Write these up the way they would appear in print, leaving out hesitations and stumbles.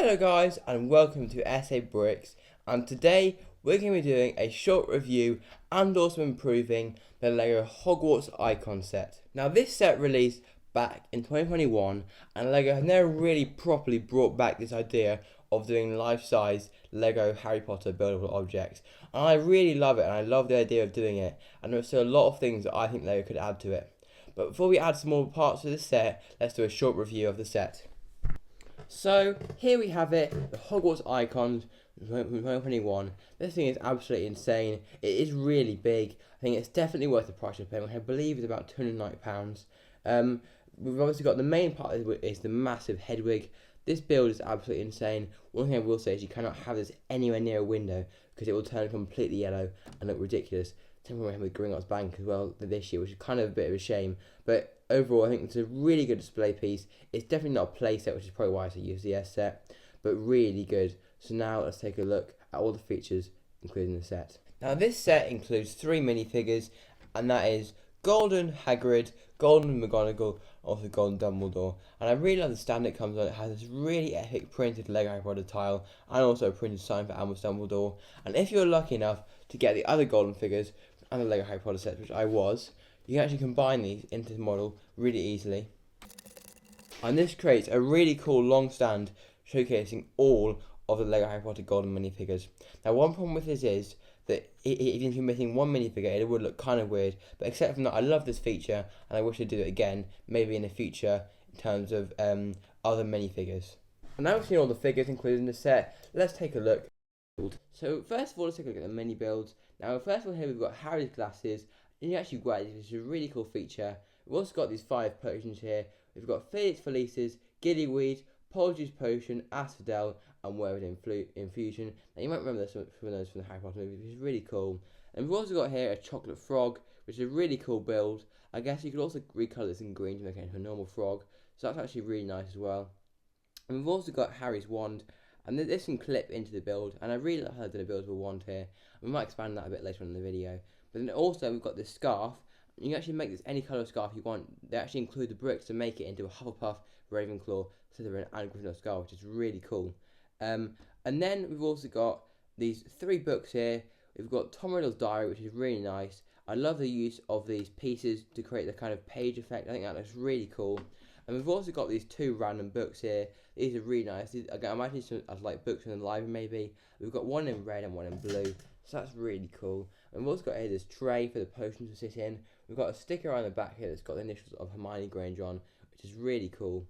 Hello guys and welcome to SA Bricks, and today we're going to be doing a short review and also improving the Lego Hogwarts Icon set. Now this set released back in 2021 and Lego has never really properly brought back this idea of doing life-size Lego Harry Potter buildable objects, and I really love it and I love the idea of doing it, and there's still a lot of things that I think Lego could add to it. But before we add some more parts to the set, let's do a short review of the set. So here we have it, the Hogwarts Icons from 2021. This thing is absolutely insane. It is really big. I think it's definitely worth the price of paying. I believe it's about £290. We've obviously got the main part is the massive headwig. This build is absolutely insane. One thing I will say is you cannot have this anywhere near a window because it will turn completely yellow and look ridiculous. Same thing with Gringotts Bank as well this year, which is kind of a bit of a shame. But overall, I think it's a really good display piece. It's definitely not a play set, which is probably why it's a UCS set, but really good. So now let's take a look at all the features included in the set. Now this set includes 3 minifigures, and that is Golden Hagrid, Golden McGonagall, also Golden Dumbledore. And I really love the stand it comes on. It has this really epic printed Lego Harry Potter tile and also a printed sign for Albus Dumbledore. And if you're lucky enough to get the other golden figures and the Lego Harry Potter set, which I was, you can actually combine these into the model really easily. And this creates a really cool long stand showcasing all of the Lego Harry Potter golden minifigures. Now one problem with this is that if you're missing one minifigure, it would look kind of weird, but except from that, I love this feature and I wish they'd do it again, maybe in the future, in terms of other minifigures. And now we've seen all the figures included in the set, let's take a look. So first of all, let's take a look at the mini builds. Now first of all, here we've got Harry's glasses, and you actually wear these, which is a really cool feature. We've also got these 5 potions here. We've got Felix Felicis, Gillyweed, Polly's Potion, Asphodel, and Word Infusion. Now you might remember this from those from the Harry Potter movie, which is really cool. And we've also got here a Chocolate Frog, which is a really cool build. I guess you could also recolour this in green to make it into a normal frog, so that's actually really nice as well. And we've also got Harry's wand, and this can clip into the build, and I really like how they've done a build with a wand here. We might expand that a bit later on in the video. But then also we've got this scarf. You can actually make this any colour scarf you want. They actually include the bricks to make it into a Hufflepuff, Ravenclaw, Slytherin and Gryffindor scarf, which is really cool. And then we've also got these 3 books here. We've got Tom Riddle's diary, which is really nice. I love the use of these pieces to create the kind of page effect. I think that looks really cool. And we've also got these 2 random books here. These are really nice. Again, I imagine some as like books in the library maybe. We've got one in red and one in blue, so that's really cool. And we've also got here this tray for the potions to sit in. We've got a sticker on the back here that's got the initials of Hermione Granger on, which is really cool.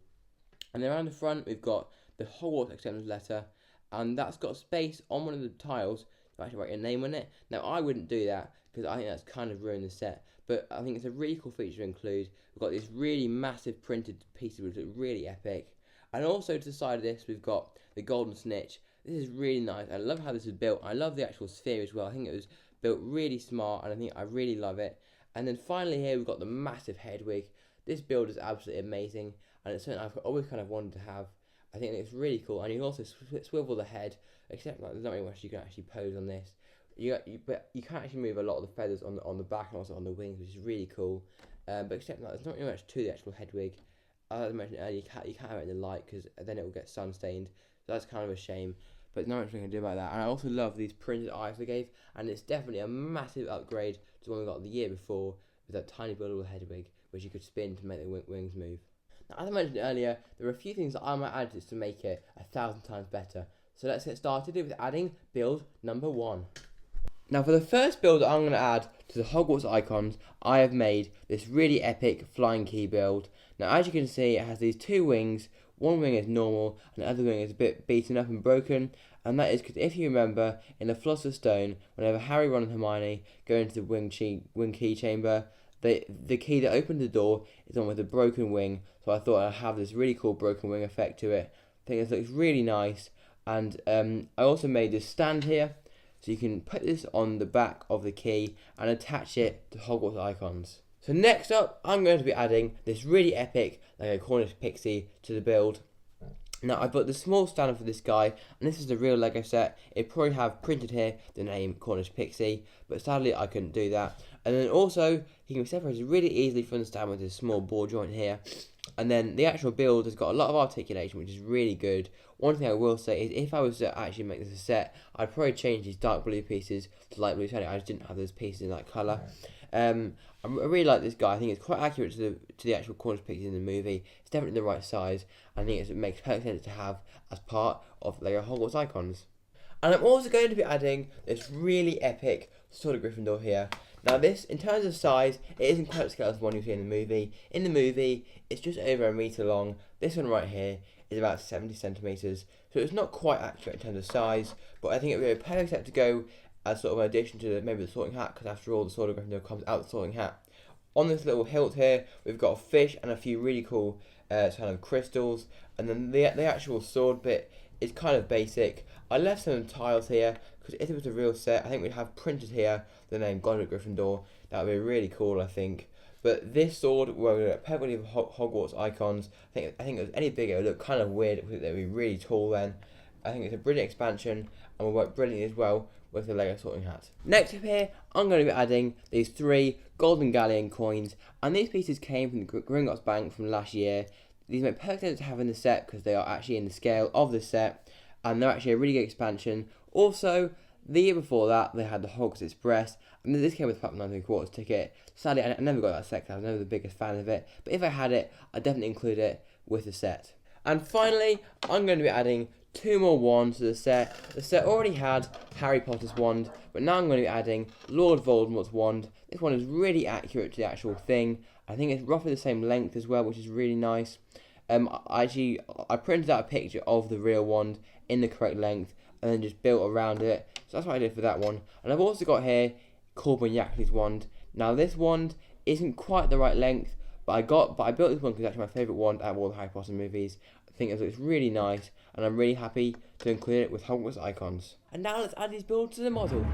And then around the front we've got the Hogwarts acceptance letter, and that's got space on one of the tiles to actually write your name on it. Now I wouldn't do that because I think that's kind of ruined the set, but I think it's a really cool feature to include. We've got these really massive printed pieces which look really epic. And also to the side of this we've got the golden snitch. This is really nice. I love how this is built. I love the actual sphere as well. I think it was built really smart and I really love it. And then finally here we've got the massive headwig. This build is absolutely amazing and it's something I've always kind of wanted to have. I think it's really cool, and you can also swivel the head, except like there's not really much you can actually pose on this. But you can actually move a lot of the feathers on the back and also on the wings, which is really cool. But except that there's not really much to the actual headwig. As I mentioned earlier, you can't have it in the light because then it will get sun stained. So that's kind of a shame. But not much we can do about that. And I also love these printed eyes they gave, and it's definitely a massive upgrade to the one we got the year before with that tiny buildable headwig, which you could spin to make the wings move. Now, as I mentioned earlier, there are a few things that I might add to make it 1,000 times better. So let's get started with adding build number 1. Now for the first build that I'm going to add to the Hogwarts Icons, I have made this really epic flying key build. Now as you can see, it has these 2 wings. One wing is normal and the other wing is a bit beaten up and broken, and that is because if you remember in the Philosopher's Stone, whenever Harry, Ron and Hermione go into the wing key chamber, the key that opened the door is on with a broken wing, so I thought I'd have this really cool broken wing effect to it. I think this looks really nice, and I also made this stand here, so you can put this on the back of the key and attach it to Hogwarts Icons. So next up, I'm going to be adding this really epic Lego Cornish Pixie to the build. Now I bought the small stand for this guy, and this is the real Lego set. It probably have printed here the name Cornish Pixie, but sadly I couldn't do that. And then also he can be separated really easily from the stand with this small ball joint here. And then the actual build has got a lot of articulation, which is really good. One thing I will say is if I was to actually make this a set, I'd probably change these dark blue pieces to light blue tonic. I just didn't have those pieces in that colour. I really like this guy. I think it's quite accurate to the actual cornice pixie in the movie. It's definitely the right size. I think it makes perfect sense to have as part of Lego Hogwarts Icons. And I'm also going to be adding this really epic Sword of Gryffindor here. Now this, in terms of size, it isn't quite as scale as the one you see in the movie. In the movie, it's just over a metre long. This one right here is about 70 centimetres. So it's not quite accurate in terms of size, but I think it would be a perfect set to go as sort of an addition to maybe the sorting hat, because after all, the Sword of Gryffindor comes out the sorting hat. On this little hilt here, we've got a fish and a few really cool kind of crystals, and then the actual sword bit is kind of basic. I left some tiles here, because if it was a real set, I think we'd have printed here the name God of Gryffindor. That would be really cool, I think. But this sword will look perfectly with Hogwarts Icons. I think if it was any bigger, it would look kind of weird. It would be really tall then. I think it's a brilliant expansion and will work brilliantly as well with the Lego sorting hat. Next up here, I'm going to be adding these 3 Golden Galleon coins, and these pieces came from the Gringotts Bank from last year. These make perfect sense to have in the set because they are actually in the scale of the set, and they're actually a really good expansion. Also, the year before that, they had the Hogwarts Express, and this came with a Platinum 9 3/4 ticket. Sadly, I never got that set because I was never the biggest fan of it, but if I had it, I'd definitely include it with the set. And finally, I'm going to be adding 2 more wands to the set. The set already had Harry Potter's wand, but now I'm going to be adding Lord Voldemort's wand. This one is really accurate to the actual thing. I think it's roughly the same length as well, which is really nice. I printed out a picture of the real wand in the correct length and then just built around it. So that's what I did for that one. And I've also got here Corbin Yackley's wand. Now this wand isn't quite the right length, but I built this one because it's actually my favourite wand out of all the Harry Potter movies. I think it looks really nice, and I'm really happy to include it with Hogwarts Icons. And now let's add these builds to the model.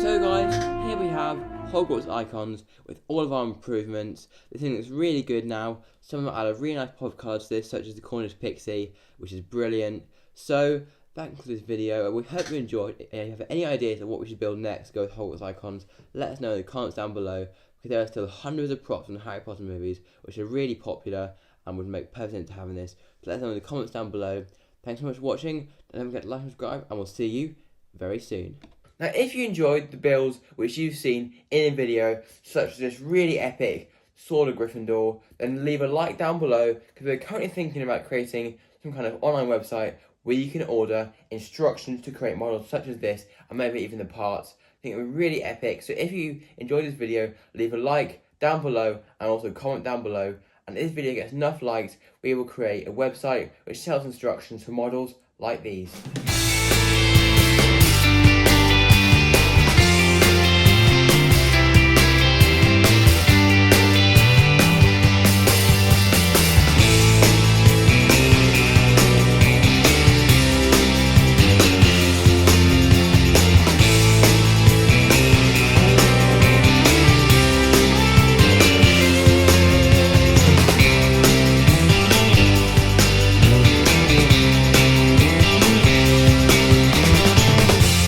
So guys, here we have Hogwarts Icons with all of our improvements. The thing that's really good now, some of them add a really nice pop of colours to this, such as the Cornish Pixie, which is brilliant. So, that concludes this video. We hope you enjoyed. If you have any ideas of what we should build next to go with Hogwarts Icons, let us know in the comments down below, because there are still hundreds of props from the Harry Potter movies, which are really popular and would make perfect sense to having this. So let us know in the comments down below. Thanks so much for watching. Don't forget to like and subscribe, and we'll see you very soon. Now, if you enjoyed the builds which you've seen in the video, such as this really epic Sword of Gryffindor, then leave a like down below, because we're currently thinking about creating some kind of online website where you can order instructions to create models such as this, and maybe even the parts. I think it would be really epic. So if you enjoyed this video, leave a like down below and also comment down below. And if this video gets enough likes, we will create a website which sells instructions for models like these.